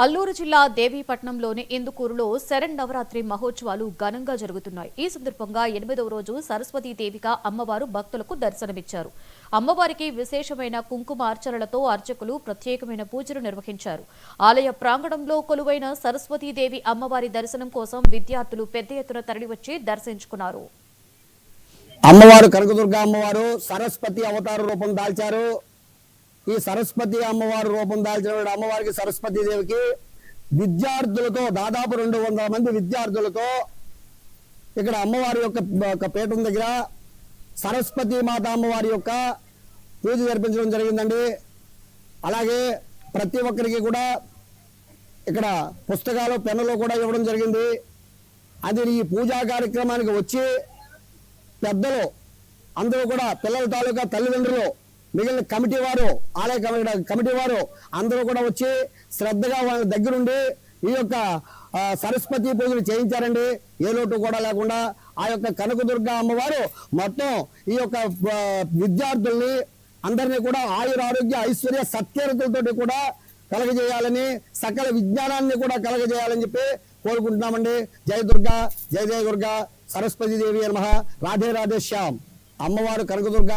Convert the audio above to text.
అల్లూరు జిల్లా దేవీపట్నంలోని ఇందుకూరులో శరన్నవరాత్రి మహోత్సవాలు ఘనంగా జరుగుతున్నాయి. ఈ సందర్భంగా 8వ రోజు సరస్వతీదేవిగా అమ్మవారు భక్తులకు దర్శనమిచ్చారు. అమ్మవారికి విశేషమైన కుంకుమార్చనలతో అర్చకులు ప్రత్యేకమైన పూజలు నిర్వహించారు. ఆలయ ప్రాంగణంలో కొలువైన సరస్వతీదేవి అమ్మవారి దర్శనం కోసం విద్యార్థులు పెద్ద ఎత్తున తరలివచ్చి దర్శించుకున్నారు. అమ్మవారు కనకదుర్గ అమ్మవారు సరస్వతి అవతార రూపం దాల్చారు. ఈ సరస్వతి అమ్మవారు రూపం దాల్చిన అమ్మవారికి సరస్వతీదేవికి విద్యార్థులతో దాదాపు 200 మంది విద్యార్థులతో ఇక్కడ అమ్మవారి యొక్క పీఠం దగ్గర సరస్వతి మాత అమ్మవారి యొక్క పూజ జరిపించడం జరిగిందండి. అలాగే ప్రతి ఒక్కరికి కూడా ఇక్కడ పుస్తకాలు పెన్నులు కూడా ఇవ్వడం జరిగింది. అది ఈ పూజా కార్యక్రమానికి వచ్చి పెద్దలు అందరూ కూడా పిల్లల తాలూకా తల్లిదండ్రులు మిగిలిన కమిటీ వారు ఆలయ కమిటీ వారు అందరూ కూడా వచ్చి శ్రద్ధగా వాళ్ళ దగ్గరుండి ఈ యొక్క సరస్వతి పూజలు చేయించారండి. ఏ లోటు కూడా లేకుండా ఆ యొక్క కనకదుర్గ అమ్మవారు మొత్తం ఈ యొక్క విద్యార్థుల్ని అందరినీ కూడా ఆయురారోగ్య ఐశ్వర్య సత్కీర్తులతోటి కూడా కలగజేయాలని సకల విజ్ఞానాన్ని కూడా కలగజేయాలని చెప్పి కోరుకుంటున్నామండి. జయ దుర్గా జయ జయ దుర్గా సరస్వతీదేవి నమః. రాధే రాధే శ్యామ్. అమ్మవారు కనకదుర్గ